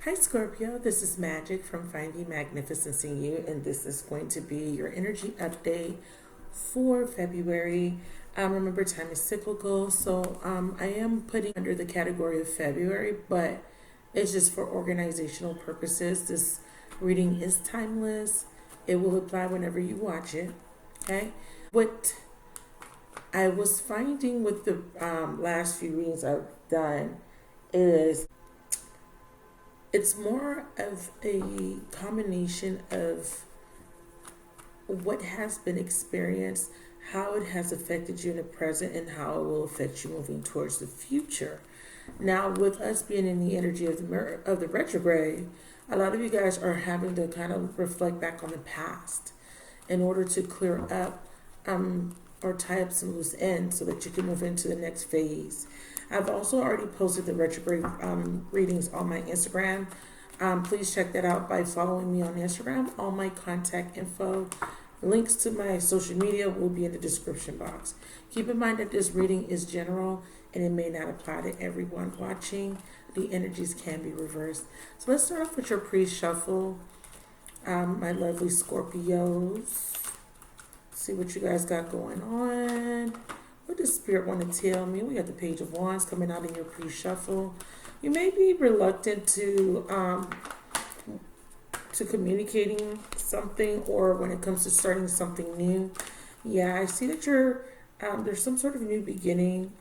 Hi Scorpio, this is Magic from Finding Magnificence in You, and this is going to be your energy update for February. Remember, time is cyclical, so I am putting under the category of February, but it's just for organizational purposes. This reading is timeless. It will apply whenever you watch it. Okay? What I was finding with the last few readings I've done is it's more of a combination of what has been experienced, how it has affected you in the present, and how it will affect you moving towards the future. Now, with us being in the energy of the retrograde, a lot of you guys are having to kind of reflect back on the past in order to clear up or tie up some loose ends so that you can move into the next phase. I've also already posted the retrograde readings on my Instagram. Please check that out by following me on Instagram. All my contact info, links to my social media will be in the description box. Keep in mind that this reading is general and it may not apply to everyone watching. The energies can be reversed. So let's start off with your pre-shuffle. My lovely Scorpios. See what you guys got going on. What does Spirit want to tell me? We got the Page of Wands coming out in your pre-shuffle. You may be reluctant to communicating something, or when it comes to starting something new. Yeah, I see that you're there's some sort of new beginning.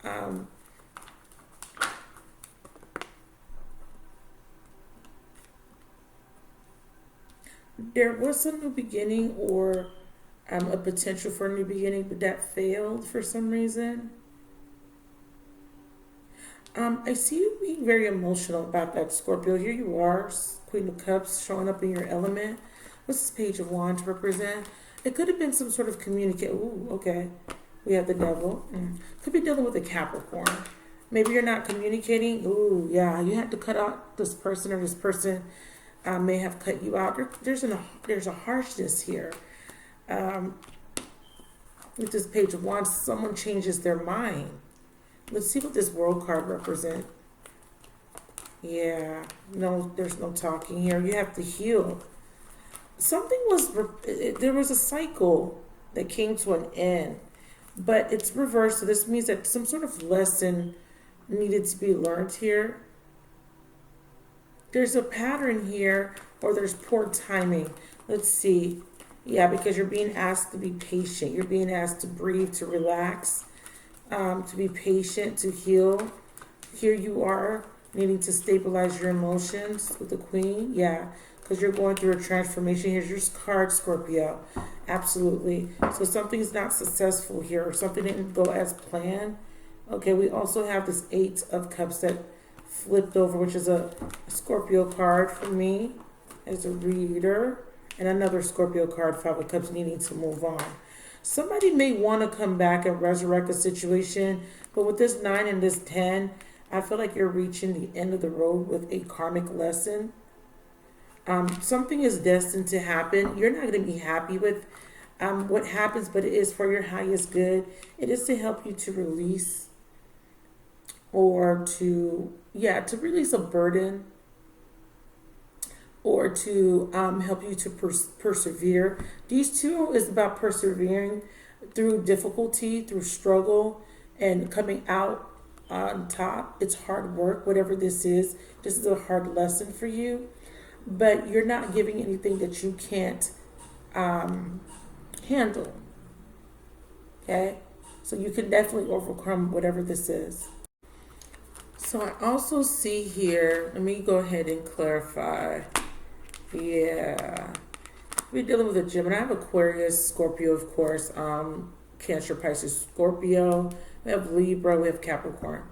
There was a new beginning or a potential for a new beginning, but that failed for some reason. I see you being very emotional about that, Scorpio. Here you are, Queen of Cups, showing up in your element. What's this Page of Wands represent? It could have been some sort of communicate. Ooh, okay. We have the Devil. Could be dealing with a Capricorn. Maybe you're not communicating. Ooh, yeah. You had to cut out this person, or this person may have cut you out. There's a harshness here. With this Page of Wands, someone changes their mind. Let's see what this World card represents. Yeah, no, there's no talking here. You have to heal. There was a cycle that came to an end, but it's reversed. So this means that some sort of lesson needed to be learned here. There's a pattern here, or there's poor timing. Let's see. Yeah, because you're being asked to be patient. You're being asked to breathe, to relax, to be patient, to heal. Here you are needing to stabilize your emotions with the Queen. Yeah, because you're going through a transformation. Here's your card, Scorpio. Absolutely. So something's not successful here, or something didn't go as planned. Okay, we also have this Eight of Cups that flipped over, which is a Scorpio card for me as a reader. And another Scorpio card, Five of Cups, needing to move on. Somebody may want to come back and resurrect a situation, but with this 9 and this 10, I feel like you're reaching the end of the road with a karmic lesson. Something is destined to happen. You're not going to be happy with what happens, but it is for your highest good. It is to help you to release, or to release a burden, or to help you to persevere. These two is about persevering through difficulty, through struggle, and coming out on top. It's hard work, whatever this is. This is a hard lesson for you, but you're not giving anything that you can't handle. Okay? So you can definitely overcome whatever this is. So I also see here, let me go ahead and clarify. Yeah, we're dealing with a Gemini. I have Aquarius, Scorpio, of course, Cancer, Pisces, Scorpio. We have Libra, we have Capricorn.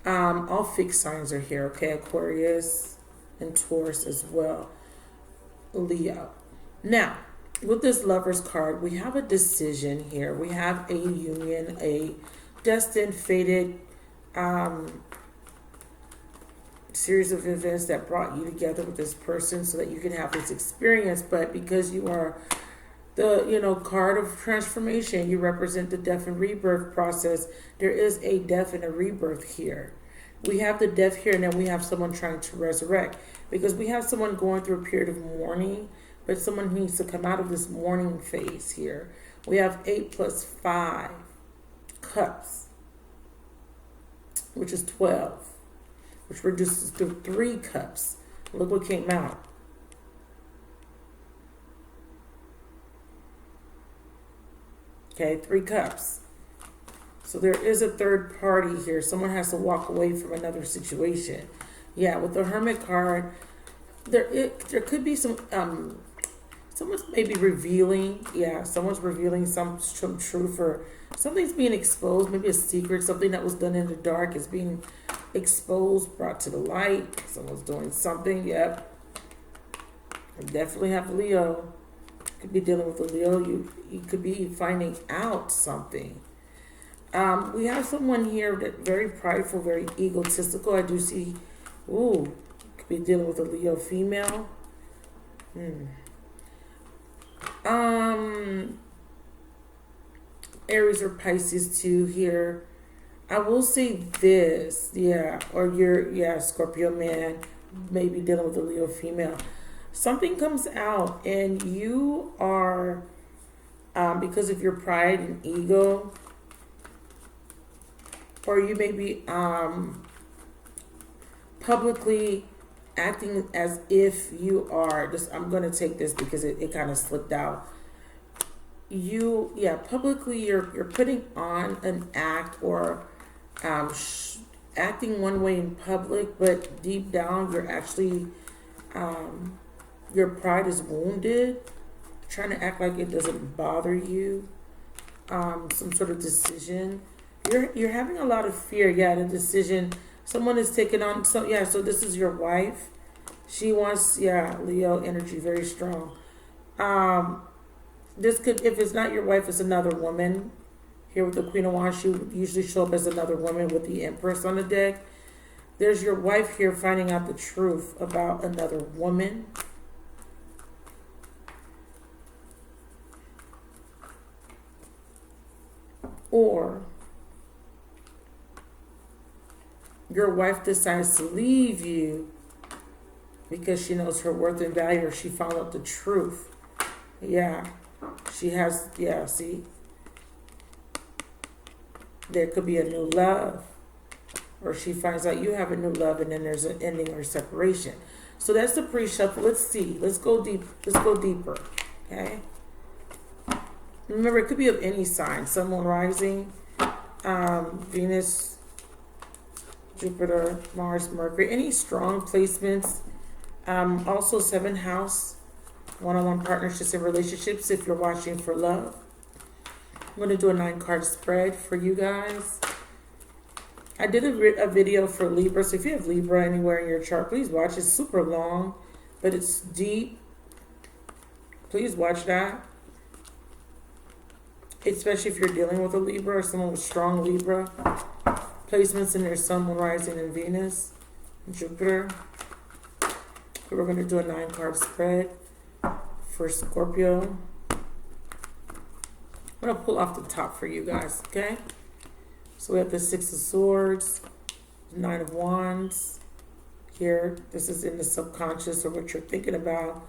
All fixed signs are here, okay? Aquarius and Taurus as well. Leo. Now, with this Lover's card, we have a decision here. We have a union, a destined, fated, series of events that brought you together with this person so that you can have this experience. But because you are the card of transformation, you represent the death and rebirth process. There is a death and a rebirth here. We have the death here, and then we have someone trying to resurrect. Because we have someone going through a period of mourning, but someone needs to come out of this mourning phase here. We have 8 plus 5 cups, which is 12, which reduces to 3 cups. Look what came out. Okay, 3 cups. So there is a third party here. Someone has to walk away from another situation. Yeah, with the Hermit card, there could be some someone's maybe revealing. Yeah, someone's revealing some truth, or something's being exposed. Maybe a secret, something that was done in the dark is being exposed, brought to the light. Someone's doing something. Yep, I definitely have Leo. Could be dealing with a Leo. You could be finding out something. We have someone here that very prideful, very egotistical. I do see, could be dealing with a Leo female. Aries or Pisces too here. I will say this, or Scorpio man, maybe dealing with a Leo female. Something comes out and you are, because of your pride and ego, or you may be publicly acting as if you are, I'm going to take this because it kind of slipped out. Publicly you're putting on an act, or acting one way in public, but deep down you're actually, your pride is wounded, trying to act like it doesn't bother you. Some sort of decision. You're having a lot of fear. The decision. Someone is taking on. So this is your wife. She wants, Leo energy, very strong. This could, if it's not your wife, it's another woman. Here with the Queen of Wands, she would usually show up as another woman with the Empress on the deck. There's your wife here finding out the truth about another woman. Or your wife decides to leave you because she knows her worth and value, or she found out the truth. She has, see? There could be a new love. Or she finds out you have a new love, and then there's an ending or separation. So that's the pre-shuffle. Let's see. Let's go deep. Let's go deeper. Okay? Remember, it could be of any sign. Sun, Moon, Rising, Venus, Jupiter, Mars, Mercury. Any strong placements. Also, 7th house, one-on-one partnerships and relationships if you're watching for love. I'm going to do a 9-card spread for you guys. I did a video for Libra, so if you have Libra anywhere in your chart, please watch. It's super long, but it's deep. Please watch that. Especially if you're dealing with a Libra or someone with strong Libra. Placements in their Sun, Moon, Rising, and Venus, and Jupiter. So we're going to do a 9-card spread for Scorpio. I'm going to pull off the top for you guys, okay? So we have the 6 of Swords, 9 of Wands. Here, this is in the subconscious, or what you're thinking about.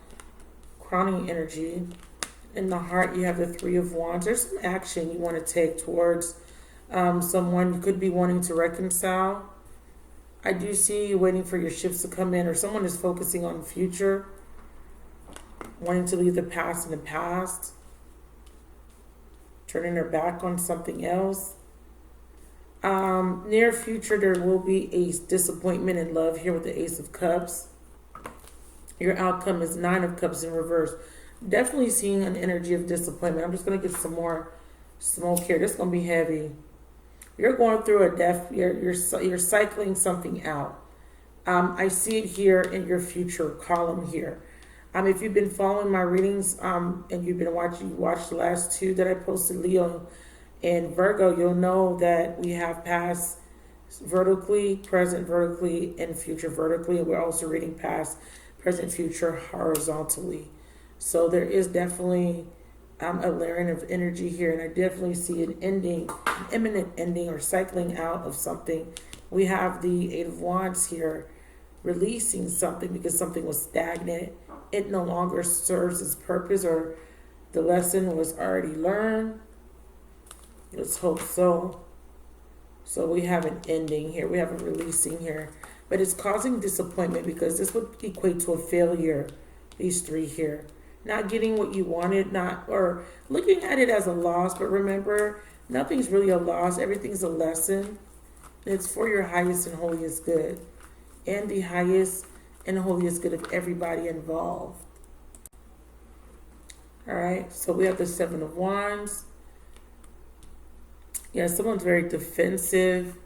Crowning energy. In the heart, you have the 3 of Wands. There's some action you want to take towards someone. You could be wanting to reconcile. I do see you waiting for your ships to come in, or someone is focusing on the future, wanting to leave the past in the past, turning their back on something else. Near future, there will be a disappointment in love here with the Ace of Cups. Your outcome is 9 of Cups in reverse. Definitely seeing an energy of disappointment. I'm just going to get some more smoke here. This is going to be heavy. You're going through a death. You're cycling something out. I see it here in your future column here. If you've been following my readings and you've been watched the last 2 that I posted, Leo and Virgo, you'll know that we have past vertically, present vertically, and future vertically. And we're also reading past, present, future horizontally. So there is definitely a layering of energy here, and I definitely see an ending, an imminent ending or cycling out of something We have the Eight of Wands here, releasing something because something was stagnant. It no longer serves its purpose, or the lesson was already learned. Let's hope so. So we have an ending here. We have a releasing here. But it's causing disappointment because this would equate to a failure, these three here. Not getting what you wanted, or looking at it as a loss. But remember, nothing's really a loss. Everything's a lesson. It's for your highest and holiest good. And the highest and holiest good of everybody involved. All right, so we have the Seven of Wands. Yeah, someone's very defensive.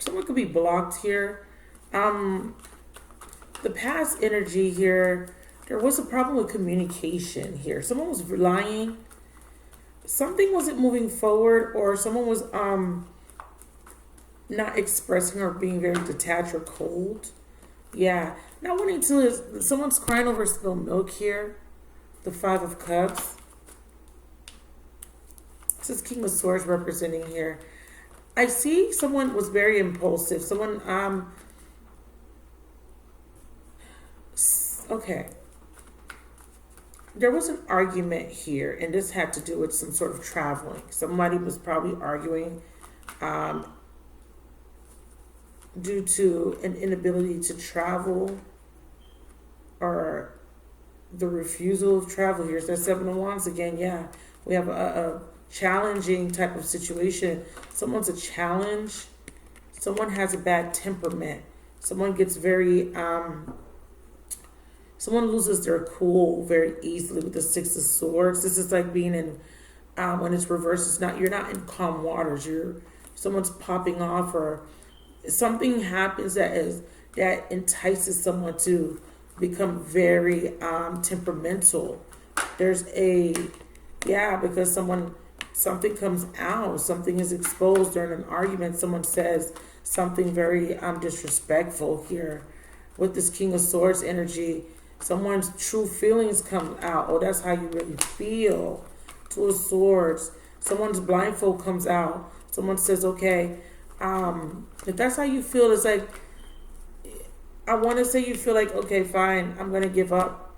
Someone could be blocked here. The past energy here, there was a problem with communication here. Someone was lying. Something wasn't moving forward, or someone was not expressing or being very detached or cold. Yeah, not wanting to. Someone's crying over spilled milk here. The Five of Cups. This is King of Swords representing here. I see someone was very impulsive. Someone, okay. There was an argument here, and this had to do with some sort of traveling. Somebody was probably arguing due to an inability to travel, or the refusal of travel. Here's that Seven of Wands again. Yeah, we have a challenging type of situation. Someone's a challenge. Someone has a bad temperament. Someone gets very, someone loses their cool very easily with the Six of Swords. This is like being in, when it's reversed, it's not, you're not in calm waters. Someone's popping off, or something happens that entices someone to become very temperamental. There's because something comes out, something is exposed during an argument. Someone says something very disrespectful here. With this King of Swords energy, someone's true feelings come out. Oh, that's how you really feel. Two of Swords. Someone's blindfold comes out. Someone says, okay, if that's how you feel, it's like, I want to say you feel like, okay, fine, I'm going to give up.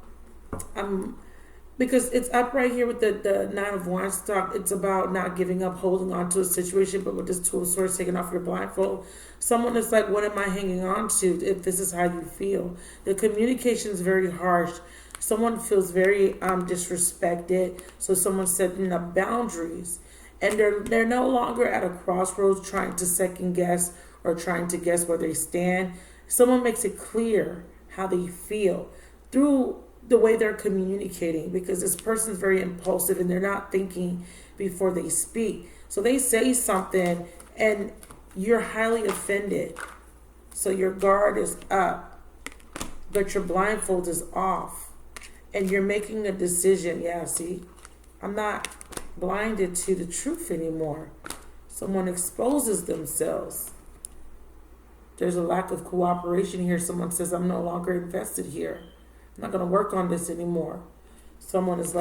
Because it's up right here with the Nine of Wands stock. It's about not giving up, holding on to a situation. But with this Two of Swords taking off your blindfold, someone is like, what am I hanging on to if this is how you feel? The communication is very harsh. Someone feels very disrespected. So someone's setting up boundaries. And they're no longer at a crossroads trying to second guess or trying to guess where they stand. Someone makes it clear how they feel through the way they're communicating, because this person's very impulsive and they're not thinking before they speak. So they say something and you're highly offended. So your guard is up, but your blindfold is off and you're making a decision. Yeah, see, I'm not blinded to the truth anymore. Someone exposes themselves. There's a lack of cooperation here. Someone says, I'm no longer invested here. I'm not going to work on this anymore. Someone is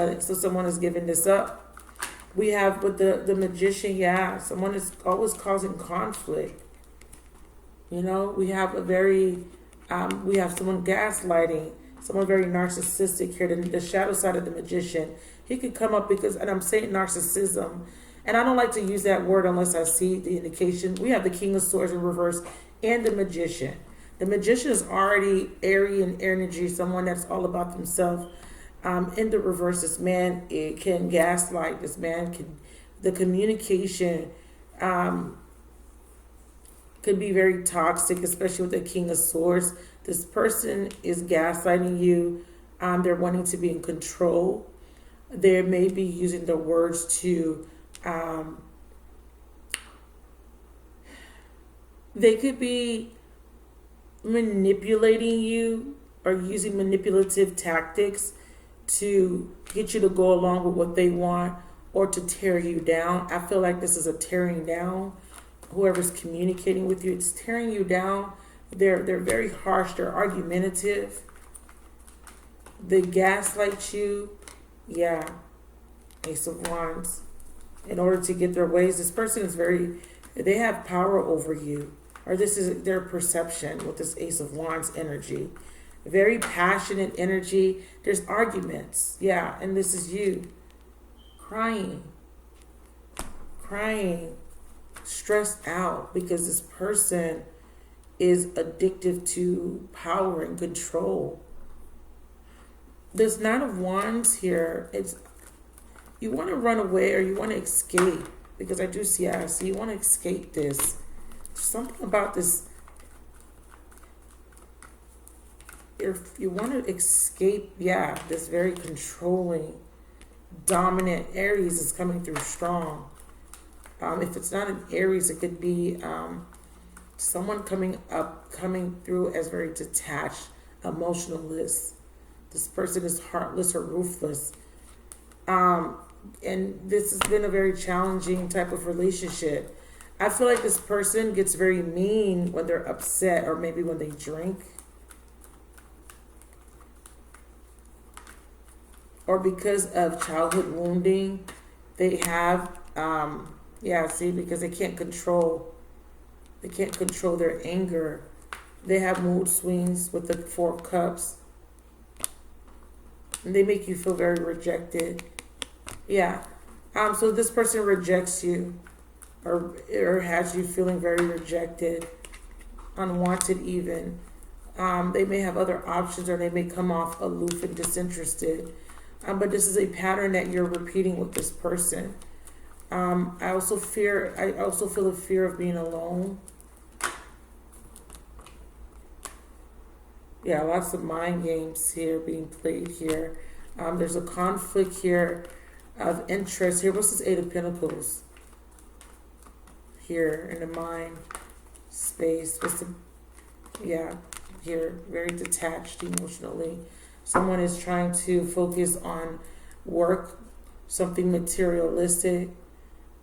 giving this up. We have with the Magician, someone is always causing conflict. We have we have someone gaslighting, someone very narcissistic here. The shadow side of the Magician, he could come up and I'm saying narcissism, and I don't like to use that word unless I see the indication. We have the King of Swords in reverse and the Magician. The Magician is already Aryan energy, someone that's all about themselves. In the reverse, this man can gaslight. This man the communication could be very toxic, especially with the King of Swords. This person is gaslighting you. They're wanting to be in control. They may be using the words to, they could be manipulating you or using manipulative tactics to get you to go along with what they want or to tear you down. I feel like this is a tearing down. Whoever's communicating with you, it's tearing you down. They're very harsh. They're argumentative. They gaslight you. Yeah. Ace of Wands. In order to get their ways, this person is they have power over you. or this is their perception with this Ace of Wands energy. Very passionate energy. There's arguments. Yeah, and this is you. Crying, stressed out because this person is addictive to power and control. This Nine of Wands here, it's you want to run away or you want to escape, because I do see, yeah, so you want to escape this. There's something about this. If you want to escape, yeah, this very controlling, dominant Aries is coming through strong. If it's not an Aries, it could be someone coming through as very detached, emotionless. This person is heartless or ruthless. And this has been a very challenging type of relationship. I feel like this person gets very mean when they're upset, or maybe when they drink. Or because of childhood wounding, they have, because they can't control their anger. They have mood swings with the Four of Cups. And they make you feel very rejected. Yeah. So this person rejects you, or has you feeling very rejected, unwanted even. They may have other options, or they may come off aloof and disinterested. But this is a pattern that you're repeating with this person. I also feel a fear of being alone. Yeah, lots of mind games here being played here. There's a conflict here of interest here. What's this Eight of Pentacles? Here in the mind space. Here, very detached emotionally. Someone is trying to focus on work, something materialistic.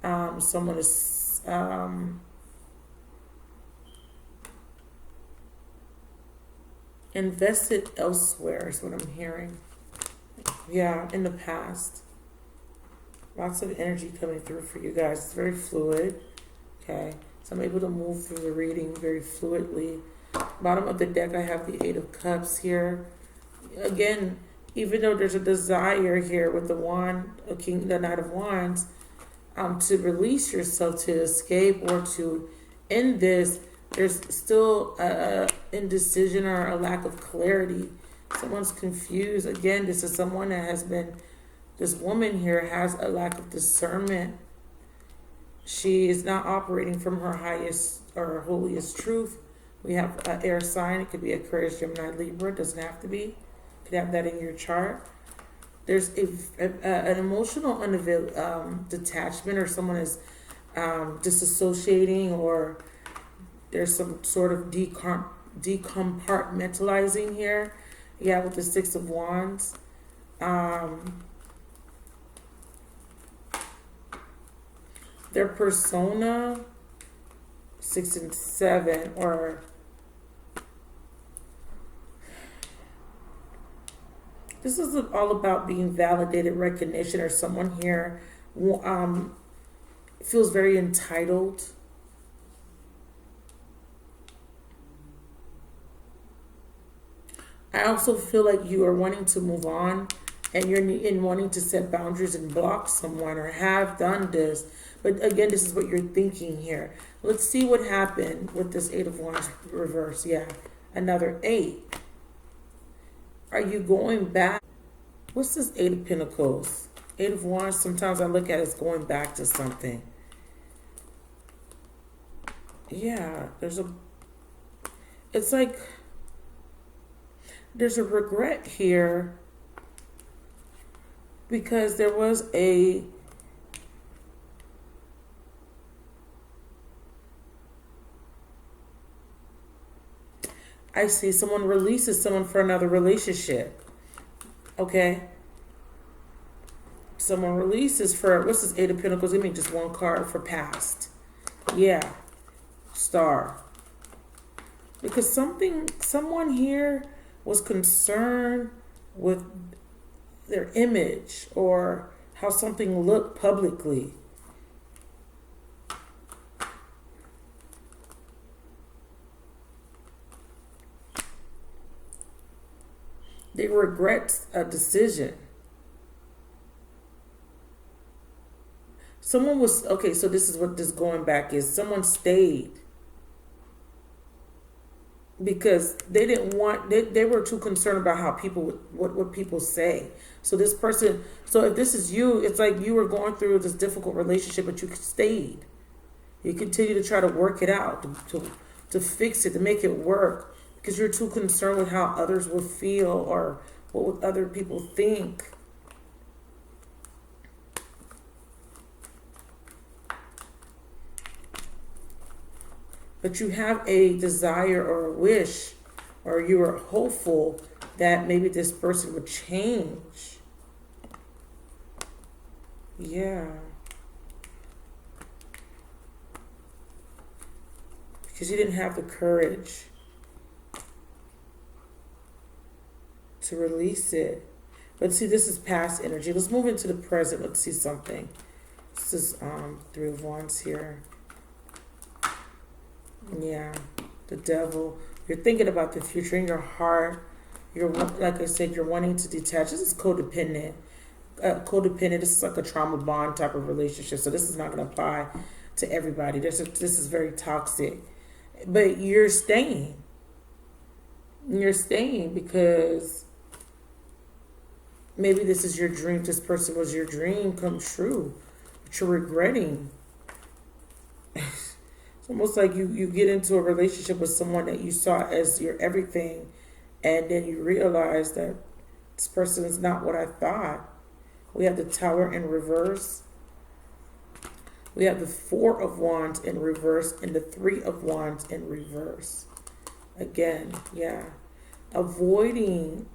Someone is invested elsewhere is what I'm hearing. Yeah, in the past. Lots of energy coming through for you guys. It's very fluid. Okay, so I'm able to move through the reading very fluidly. Bottom of the deck, I have the Eight of Cups here. Again, even though there's a desire here with the the Knight of Wands, to release yourself, to escape, or to end this, there's still a indecision or a lack of clarity. Someone's confused. Again, this is someone that has been, this woman here has a lack of discernment. She is not operating from her highest or holiest truth. We have an air sign. It could be Aquarius, Gemini, Libra. It doesn't have to be. You could have that in your chart. There's an emotional detachment, or someone is disassociating, or there's some sort of decompartmentalizing here. Yeah, with the Six of Wands. Their persona, 6 and 7, or this is all about being validated, recognition, or someone here feels very entitled. I also feel like you are wanting to move on, and you're wanting to set boundaries and block someone, or have done this. But again, this is what you're thinking here. Let's see what happened with this Eight of Wands reverse. Yeah, another 8. Are you going back? What's this Eight of Pentacles? Eight of Wands, sometimes I look at it as going back to something. Yeah, it's like there's a regret here, because there was I see someone releases someone for another relationship. Okay. Someone releases for, what's this Eight of Pentacles? Give me just one card for past. Yeah. Star. Because someone here was concerned with their image, or how something looked publicly. They regret a decision. Someone was, okay, so this is what this going back is. Someone stayed because they didn't want, they were too concerned about how people, what people say. So this person, so if this is you, it's like you were going through this difficult relationship, but you stayed. You continue to try to work it out, to fix it, to make it work, because you're too concerned with how others will feel or what would other people think. But you have a desire or a wish, or you are hopeful that maybe this person would change. Yeah. Because you didn't have the courage to release it. But see, this is past energy. Let's move into the present. Let's see something. This is Three of Wands here. Yeah, the Devil. You're thinking about the future in your heart. You're, like I said, you're wanting to detach. This is codependent. Codependent. This is like a trauma bond type of relationship. So this is not going to apply to everybody. This is very toxic. But you're staying. You're staying because maybe this is your dream. This person was your dream come true. But you're regretting. It's almost like you get into a relationship with someone that you saw as your everything, and then you realize that this person is not what I thought. We have the Tower in reverse. We have the Four of Wands in reverse and the Three of Wands in reverse. Again, yeah. Avoiding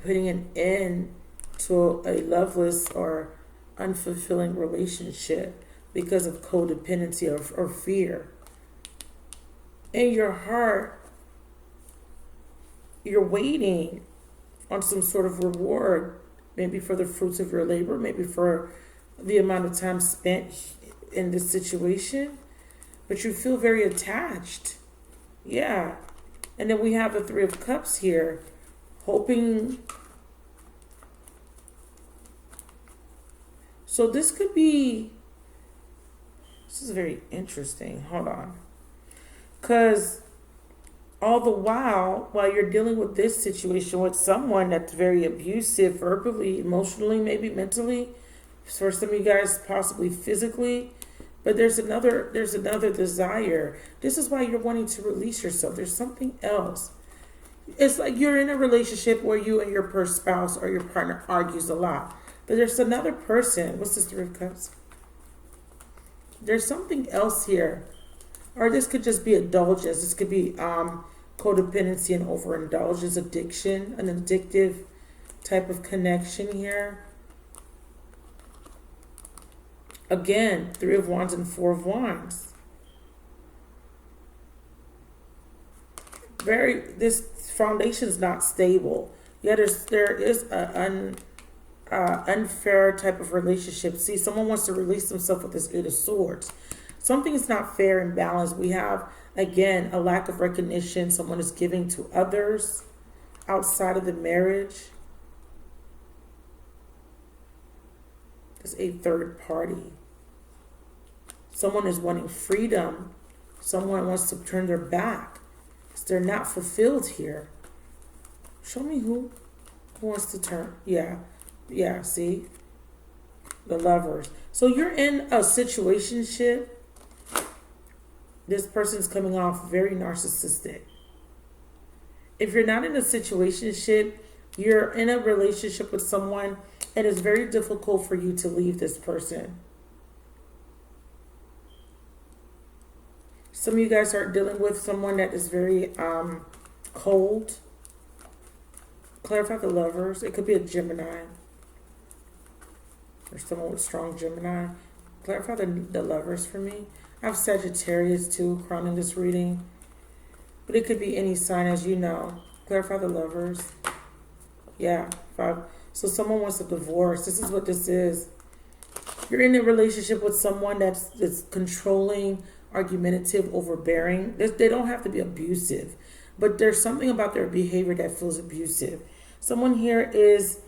putting an end to a loveless or unfulfilling relationship because of codependency or fear. In your heart, you're waiting on some sort of reward, maybe for the fruits of your labor, maybe for the amount of time spent in this situation, but you feel very attached. Yeah. And then we have the Three of Cups here, hoping. So this could be, this is very interesting. Hold on. Because all the while you're dealing with this situation with someone that's very abusive, verbally, emotionally, maybe mentally, for some of you guys, possibly physically, but there's another desire. This is why you're wanting to release yourself. There's something else. It's like you're in a relationship where you and your spouse or your partner argues a lot, but there's another person. What's this Three of Cups? There's something else here, or this could just be indulgence. This could be codependency and overindulgence, addiction, an addictive type of connection here. Again, Three of Wands and Four of Wands. This foundation is not stable. Yeah, there is an unfair type of relationship. See, someone wants to release themselves with this Eight of Swords. Something is not fair and balanced. We have, again, a lack of recognition. Someone is giving to others outside of the marriage. There's a third party. Someone is wanting freedom. Someone wants to turn their back because they're not fulfilled here. Show me who wants to turn. Yeah, see? The Lovers. So you're in a situationship. This person's coming off very narcissistic. If you're not in a situationship, you're in a relationship with someone, and it's very difficult for you to leave this person. Some of you guys are dealing with someone that is very cold. Clarify the Lovers. It could be a Gemini. Or someone with strong Gemini. Clarify the Lovers for me. I have Sagittarius too, crowning this reading. But it could be any sign, as you know. Clarify the Lovers. Yeah, 5. So someone wants a divorce. This is what this is. You're in a relationship with someone that's controlling, argumentative, overbearing. They don't have to be abusive, but there's something about their behavior that feels abusive. Someone here is,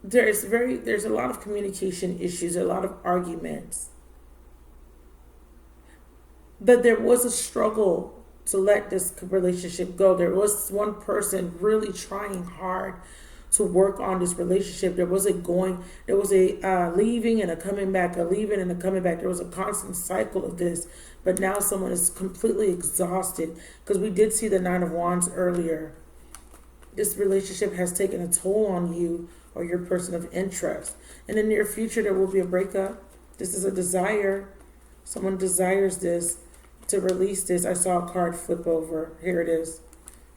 there's a lot of communication issues, a lot of arguments. But there was a struggle to let this relationship go. There was one person really trying hard to work on this relationship. There was a leaving and a coming back, a leaving and a coming back. There was a constant cycle of this. But now someone is completely exhausted, because we did see the Nine of Wands earlier. This relationship has taken a toll on you or your person of interest. In the near future, there will be a breakup. This is a desire. Someone desires this, to release this. I saw a card flip over. Here it is.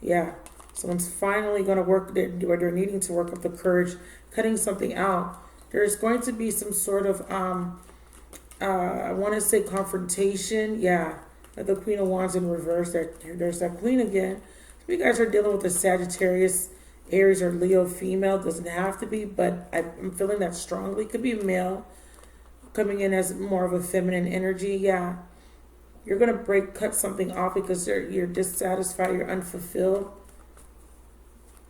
Yeah. Someone's finally going to work, where they're needing to work up the courage, cutting something out. There's going to be some sort of, I want to say confrontation. Yeah. The Queen of Wands in reverse. There's that Queen again. If you guys are dealing with a Sagittarius, Aries, or Leo female, doesn't have to be, but I'm feeling that strongly. Could be male coming in as more of a feminine energy. Yeah. You're going to cut something off because you're dissatisfied, you're unfulfilled.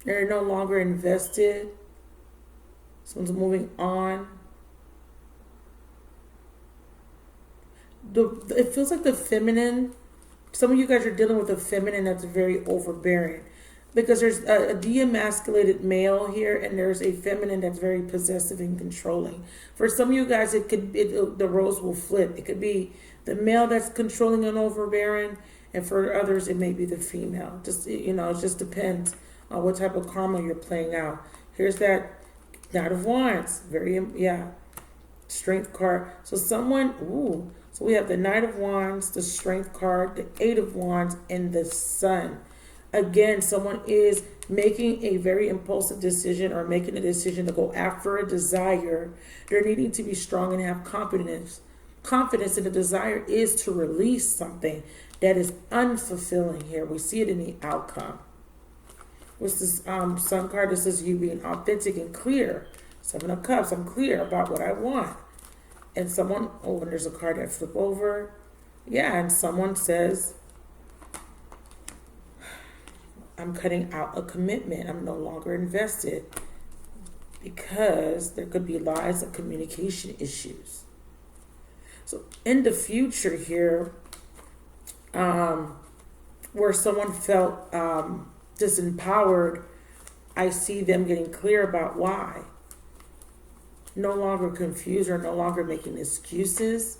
You're no longer invested. Someone's moving on. It feels like the feminine, some of you guys are dealing with a feminine that's very overbearing. Because there's a de-emasculated male here, and there's a feminine that's very possessive and controlling. For some of you guys, the roles will flip. It could be the male that's controlling and overbearing, and for others, it may be the female. Just, it just depends on what type of karma you're playing out. Here's that Knight of Wands. Strength card. So so we have the Knight of Wands, the Strength card, the Eight of Wands, and the Sun. Again, someone is making a very impulsive decision, or making a decision to go after a desire. They're needing to be strong and have confidence. Confidence in the desire is to release something that is unfulfilling here. We see it in the outcome. What's this Sun card? This is you being authentic and clear. Seven of Cups. I'm clear about what I want. And someone, and there's a card that flip over. Yeah, and someone says, I'm cutting out a commitment. I'm no longer invested, because there could be lies of communication issues. So in the future here, where someone felt disempowered, I see them getting clear about why. No longer confused or no longer making excuses.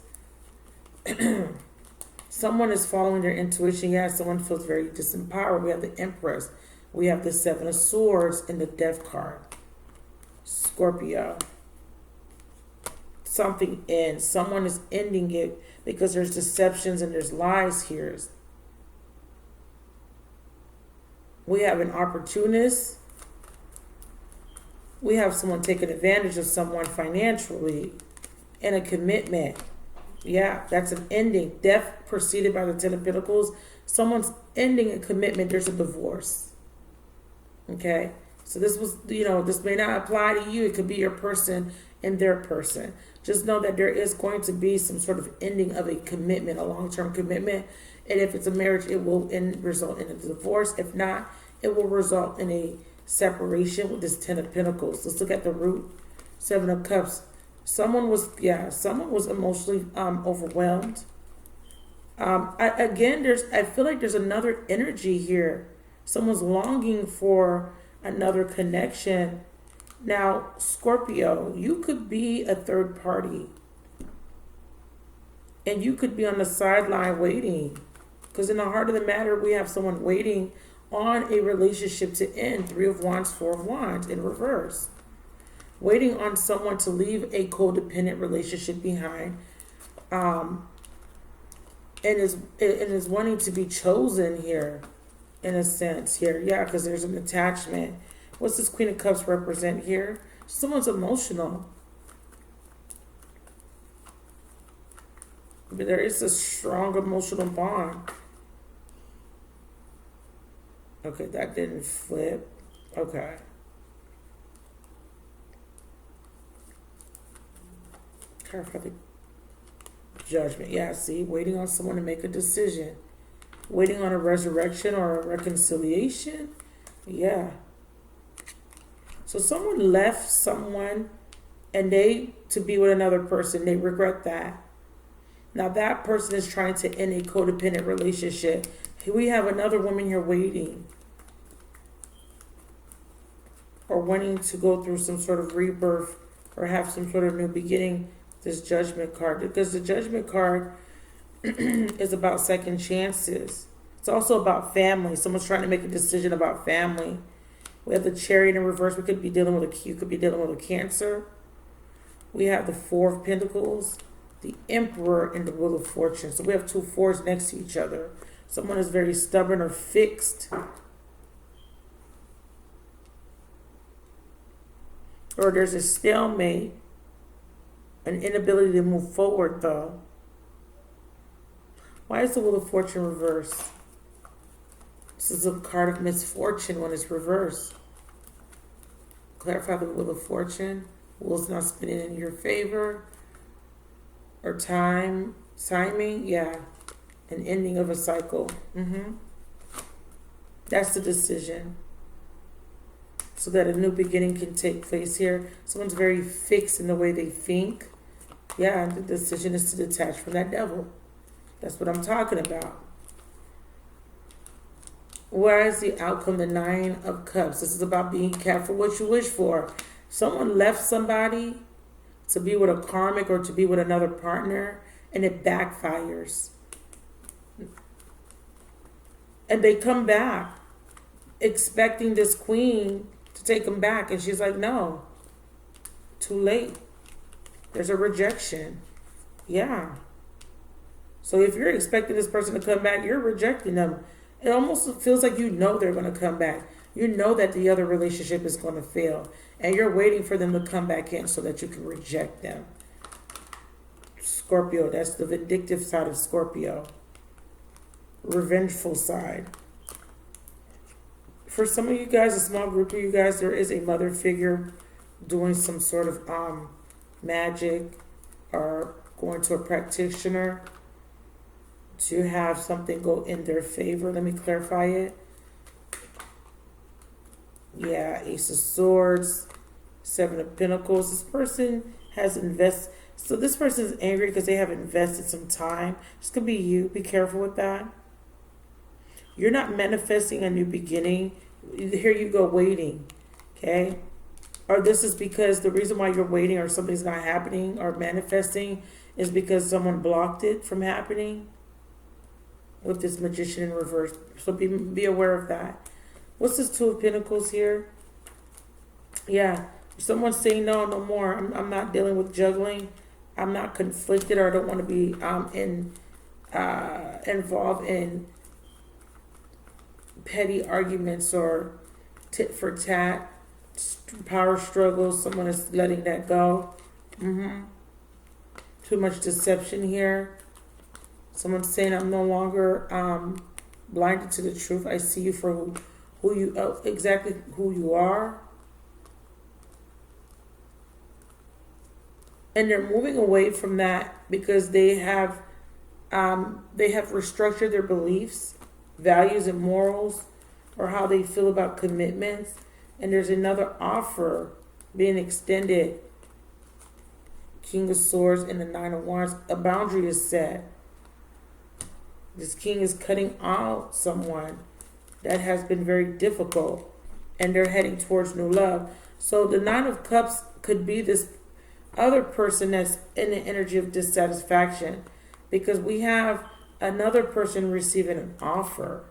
Someone is following their intuition. Yeah, someone feels very disempowered. We have the Empress. We have the Seven of Swords and the Death card. Scorpio. Something ends. Someone is ending it because there's deceptions and there's lies here. We have an opportunist. We have someone taking advantage of someone financially, and a commitment. Yeah, that's an ending. Death preceded by the Ten of Pentacles. Someone's ending a commitment. There's a divorce. Okay? So this was, this may not apply to you. It could be your person and their person. Just know that there is going to be some sort of ending of a commitment, a long-term commitment. And if it's a marriage, it will result in a divorce. If not, it will result in a separation with this Ten of Pentacles. Let's look at the root. Seven of Cups. Someone was emotionally overwhelmed. I feel like there's another energy here. Someone's longing for another connection. Now, Scorpio, you could be a third party. And you could be on the sideline waiting. Because in the heart of the matter, we have someone waiting on a relationship to end. Three of Wands, Four of Wands in reverse. Waiting on someone to leave a codependent relationship behind, and is wanting to be chosen here, in a sense here. Yeah, because there's an attachment. What's this Queen of Cups represent here? Someone's emotional. But there is a strong emotional bond. Okay, that didn't flip. Okay. For the Judgment. Yeah, see, waiting on someone to make a decision. Waiting on a resurrection or a reconciliation. Yeah. So someone left someone and they to be with another person. They regret that. Now that person is trying to end a codependent relationship. We have another woman here waiting or wanting to go through some sort of rebirth or have some sort of new beginning. This Judgment card, because the Judgment card is about second chances. It's also about family. Someone's trying to make a decision about family. We have the Chariot in reverse. We could be dealing with you could be dealing with a Cancer. We have the Four of Pentacles, the Emperor, and the Wheel of Fortune. So we have two fours next to each other. Someone is very stubborn or fixed. Or there's a stalemate, an inability to move forward, though. Why is the Wheel of Fortune reversed? This is a card of misfortune when it's reversed. Clarify the Wheel of Fortune. Wheel's not spinning in your favor. Or timing, yeah. An ending of a cycle. That's the decision. So that a new beginning can take place here. Someone's very fixed in the way they think. Yeah, the decision is to detach from that devil. That's what I'm talking about. Where is the outcome? The Nine of Cups. This is about being careful what you wish for. Someone left somebody to be with a karmic or to be with another partner, and it backfires. And they come back expecting this queen to take them back, and she's like, no, too late. There's a rejection. Yeah. So if you're expecting this person to come back, you're rejecting them. It almost feels like you know they're going to come back. You know that the other relationship is going to fail. And you're waiting for them to come back in so that you can reject them. Scorpio, that's the vindictive side of Scorpio. Revengeful side. For some of you guys, a small group of you guys, there is a mother figure doing some sort of magic or going to a practitioner to have something go in their favor. Let me clarify it. Yeah, Ace of Swords, Seven of Pentacles. This person has invested. So this person is angry because they have invested some time. This could be you. Be careful with that. You're not manifesting a new beginning. Here you go waiting. Okay? Or this is because the reason why you're waiting or something's not happening or manifesting is because someone blocked it from happening. With this Magician in reverse. So be aware of that. What's this Two of Pentacles here? Yeah. Someone's saying no more. I'm not dealing with juggling. I'm not conflicted, or I don't want to be involved in petty arguments or tit for tat, power struggles. Someone is letting that go. Too much deception here. Someone's saying I'm no longer blinded to the truth. I see you for who you exactly who you are. And they're moving away from that because they have restructured their beliefs, values, and morals, or how they feel about commitments. And there's another offer being extended. King of Swords and the Nine of Wands. A boundary is set. This king is cutting out someone that has been very difficult, and they're heading towards new love. So the Nine of Cups could be this other person that's in the energy of dissatisfaction, because we have another person receiving an offer.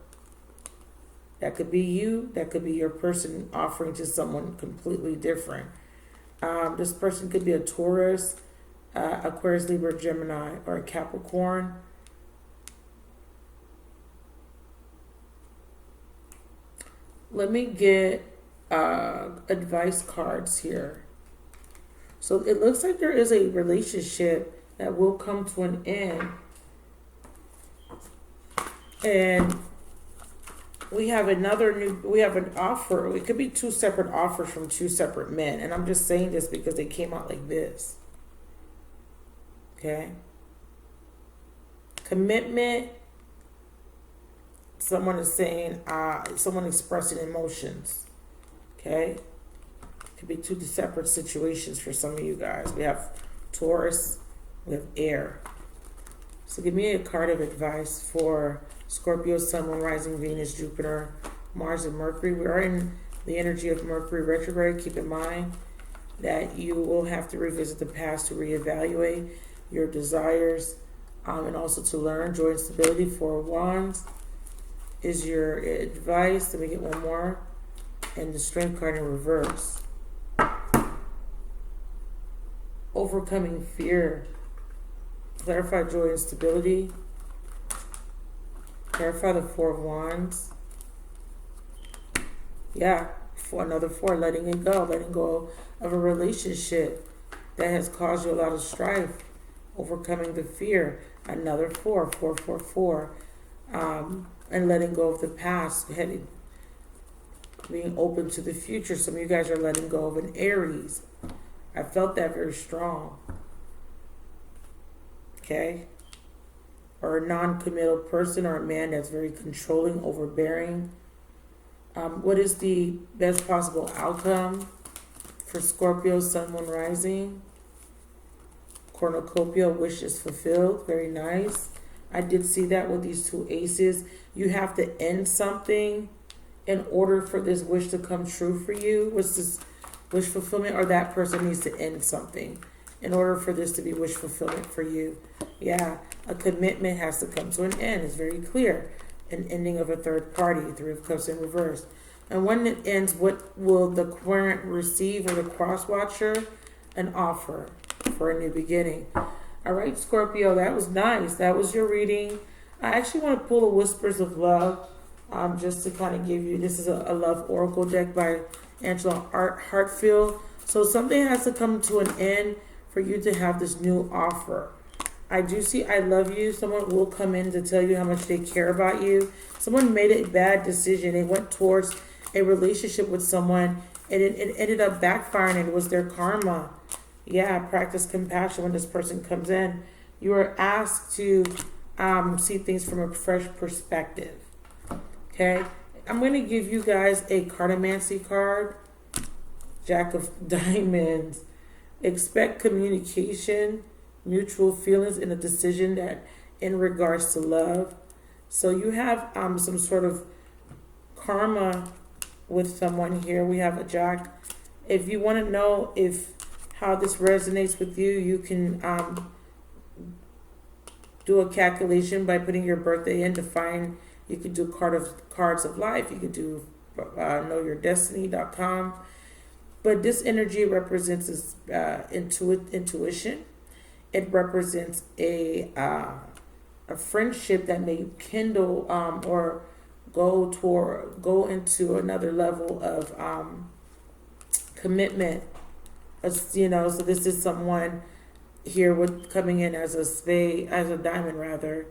That could be you. That could be your person offering to someone completely different. This person could be a Taurus, Aquarius, Libra, Gemini, or a Capricorn. Let me get advice cards here. So it looks like there is a relationship that will come to an end. And we have an offer. It could be two separate offers from two separate men. And I'm just saying this because they came out like this. Okay. Commitment, someone is saying, someone expressing emotions. Okay? Could be two separate situations for some of you guys. We have Taurus, we have air. So give me a card of advice for Scorpio, Sun, Moon, Rising, Venus, Jupiter, Mars, and Mercury. We are in the energy of Mercury retrograde. Keep in mind that you will have to revisit the past to reevaluate your desires and also to learn. Joy and stability. Four of Wands is your advice. Let me get one more. And the Strength card in reverse. Overcoming fear. Clarify joy and stability. Clarify the Four of Wands. Yeah, for another four, letting it go. Letting go of a relationship that has caused you a lot of strife. Overcoming the fear. Another four, 444. And letting go of the past. Being open to the future. Some of you guys are letting go of an Aries. I felt that very strong. Okay? Or a non-committal person, or a man that's very controlling, overbearing. What is the best possible outcome for Scorpio, Sun, Moon, Rising? Cornucopia, wish is fulfilled. Very nice. I did see that with these two aces. You have to end something in order for this wish to come true for you. What's this wish fulfillment? Or that person needs to end something in order for this to be wish fulfillment for you. Yeah, a commitment has to come to an end. It's very clear. An ending of a third party. Three of Cups in reverse. And when it ends, what will the querent receive, or the cross watcher? An offer for a new beginning. All right, Scorpio, that was nice. That was your reading. I actually want to pull the Whispers of Love, just to kind of give you, this is a love oracle deck by Angela Hartfield. So something has to come to an end for you to have this new offer. I do see I love you. Someone will come in to tell you how much they care about you. Someone made a bad decision. They went towards a relationship with someone, and it ended up backfiring, and it was their karma. Yeah, practice compassion when this person comes in. You are asked to see things from a fresh perspective. Okay? I'm going to give you guys a cartomancy card. Jack of Diamonds. Expect communication, mutual feelings in a decision that in regards to love. So you have some sort of karma with someone here. We have a Jack. If you want to know how this resonates with you, you can do a calculation by putting your birthday in to find. You could do cards of life. You could do knowyourdestiny.com. But this energy represents intuition. It represents a friendship that may kindle or go into another level of commitment. So this is someone here with coming in as a diamond rather,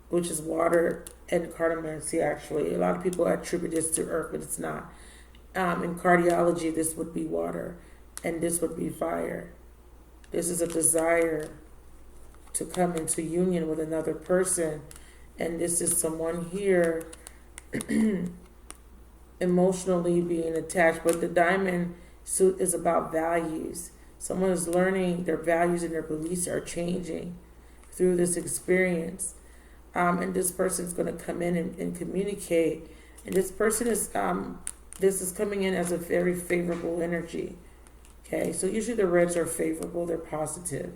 which is water and cartomancy. Actually, a lot of people attribute this to earth, but it's not. In cardiology, this would be water, and this would be fire. This is a desire to come into union with another person, and this is someone here emotionally being attached. But the diamond suit is about values. Someone is learning their values and their beliefs are changing through this experience. And this person's going to come in and communicate. And this person is, this is coming in as a very favorable energy. Okay, so usually the reds are favorable, they're positive.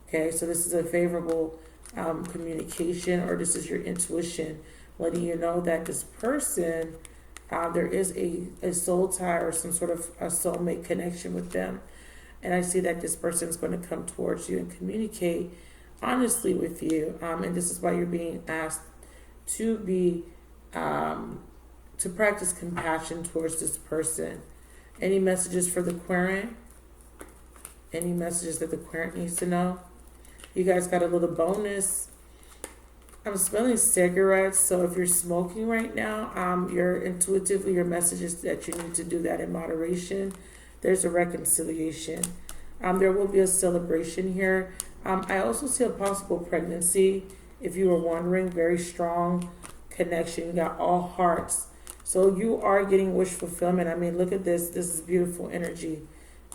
Okay, so this is a favorable communication, or this is your intuition letting you know that this person, there is a soul tie or some sort of a soulmate connection with them. And I see that this person is going to come towards you and communicate honestly with you. And this is why you're being asked to be, to practice compassion towards this person. Any messages for the querent? Any messages that the querent needs to know? You guys got a little bonus. I'm smelling cigarettes, so if you're smoking right now, your message is that you need to do that in moderation. There's a reconciliation. There will be a celebration here. I also see a possible pregnancy If you were wondering, very strong connection. You got all hearts. So you are getting wish fulfillment. I mean, look at this. This is beautiful energy.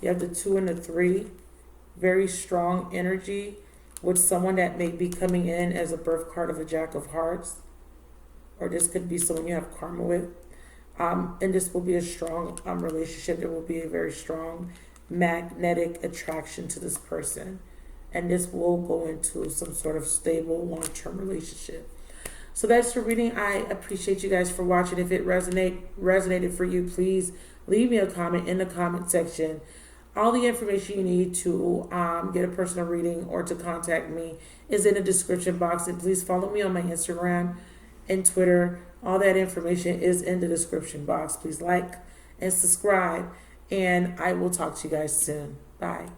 You have the 2 and the 3. Very strong energy with someone that may be coming in as a birth card of a Jack of Hearts. Or this could be someone you have karma with. And this will be a strong relationship. There will be a very strong magnetic attraction to this person. And this will go into some sort of stable, long-term relationship. So that's the reading. I appreciate you guys for watching. If it resonated for you, please leave me a comment in the comment section. All the information you need to get a personal reading or to contact me is in the description box. And please follow me on my Instagram and Twitter. All that information is in the description box. Please like and subscribe. And I will talk to you guys soon. Bye.